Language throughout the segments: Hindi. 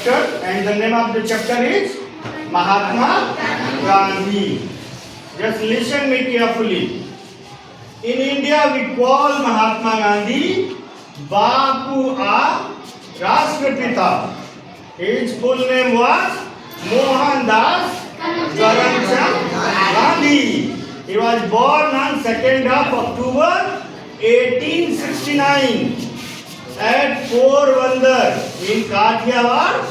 chapter, and the name of the chapter is Mahatma Gandhi. Just listen me carefully. In India, we call Mahatma Gandhi Bapu a Rashtrapita. His full name was Mohandas Karamchand Gandhi. He was born on 2nd of October 1869 at Porbandar in Kathiawar,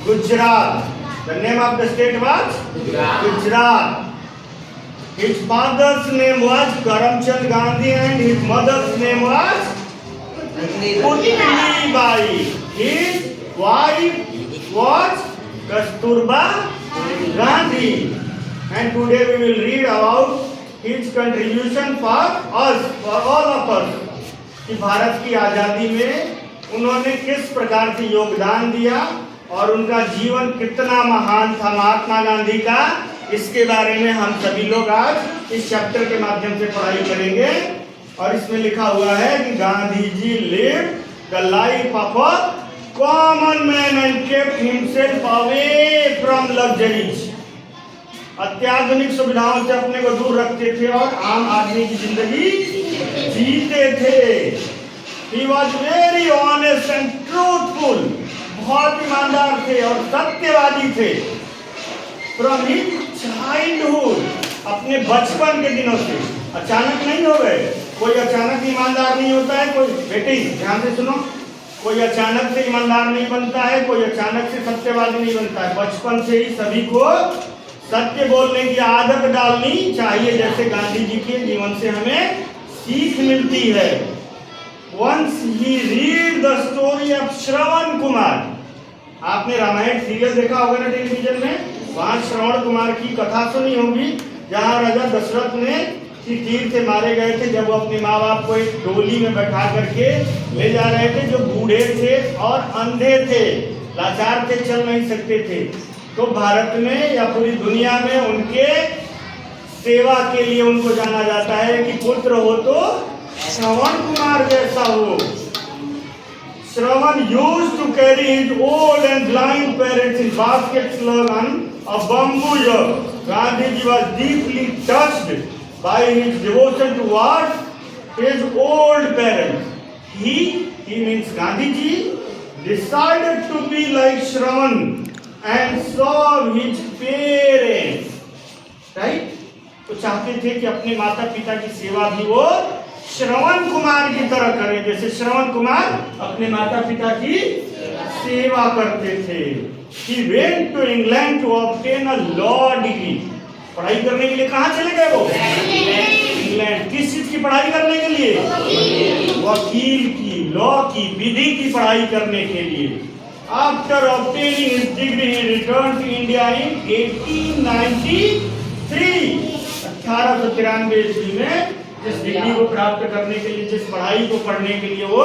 Gujarat. The name of the state was Gujarat. His father's name was Karamchand Gandhi and his mother's name was Putli Bai. His wife was Kasturba Gandhi. And today we will read about his contribution for us, for all of us. कि भारत की आज़ादी में उन्होंने किस प्रकार से योगदान दिया और उनका जीवन कितना महान था महात्मा गांधी का, इसके बारे में हम सभी लोग आज इस चैप्टर के माध्यम से पढ़ाई करेंगे। और इसमें लिखा हुआ है कि Gandhi ji live the life of a common man and kept himself away from luxuries. अत्याधुनिक सुविधाओं से अपने को दूर रखते थे और आम आदमी की जिंदगी जीते थे। He was very honest and truthful. बहुत ईमानदार थे और सत्यवादी थे। From his childhood, अपने बचपन के दिनों से। अचानक नहीं हो गए, कोई अचानक ईमानदार नहीं होता है। कोई बेटी ध्यान से सुनो, कोई अचानक से ईमानदार नहीं बनता है, कोई अचानक से सत्यवादी नहीं बनता है। बचपन से ही सभी को सत्य बोलने की आदत डालनी चाहिए, जैसे गांधी जी के जीवन से हमें सीख मिलती है। Once he read the story of Shravan Kumar. आपने रामायण सीरियल देखा होगा ना टेलीविजन में, वहां श्रवण कुमार की कथा सुनी होगी, जहां राजा दशरथ ने तीर से मारे गए थे जब वो अपने माँ बाप को एक डोली में बैठा करके ले जा रहे थे, जो बूढ़े थे और अंधे थे, लाचार थे, चल नहीं सकते थे। तो भारत में या पूरी दुनिया में उनके सेवा के लिए उनको जाना जाता है कि पुत्र हो तो श्रवण कुमार जैसा हो। श्रवण used to carry his old and blind parents in baskets slung on a bamboo yoke. Gandhiji was deeply touched by his devotion towards his old parents. He means Gandhiji decided to be like Shravan and serve his parents. Right? तो चाहते थे कि अपने माता पिता की सेवा भी वो श्रवण कुमार की तरह करें, जैसे श्रवण कुमार अपने माता पिता की सेवा करते थे। He went to England to obtain a law degree. पढ़ाई करने के लिए कहाँ चले गए वो? इंग्लैंड। किस चीज की पढ़ाई करने के लिए? वकील की, लॉ की, विधि की पढ़ाई करने के लिए। After obtaining his degree, he returned to India in 1893. 1893 ईस्वी में जिस डिग्री को प्राप्त करने के लिए, जिस पढ़ाई को पढ़ने के लिए वो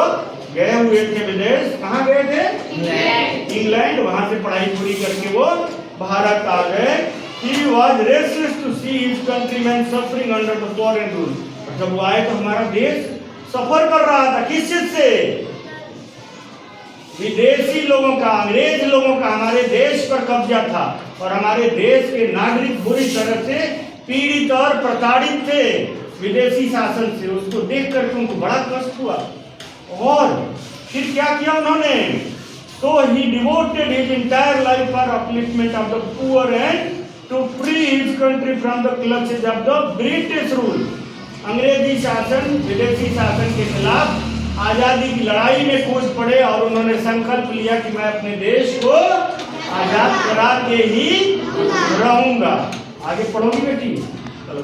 गए हुए थे विदेश, कहाँ गए थे? इंग्लैंड। वहां से पढ़ाई पूरी करके वो भारत आ गए। He was restless to see his countrymen suffering under the foreign rule. जब वो आए तो हमारा देश सफर कर रहा था किस चीज से? विदेशी लोगों का, अंग्रेज लोगों का हमारे देश पर कब्जा था और हमारे देश के नागरिक बुरी तरह से पीड़ित और प्रताड़ित थे विदेशी शासन से। उसको देख करके उनको बड़ा कष्ट हुआ और फिर क्या किया उन्होंने? So he devoted his entire life for upliftment of the poor and to free his country from the clutches of the British rule. अंग्रेजी शासन, विदेशी शासन के खिलाफ आजादी की लड़ाई में कूद पड़े और उन्होंने संकल्प लिया कि मैं अपने देश को आजाद करा के ही रहूंगा। आगे पढ़ोगी बेटी।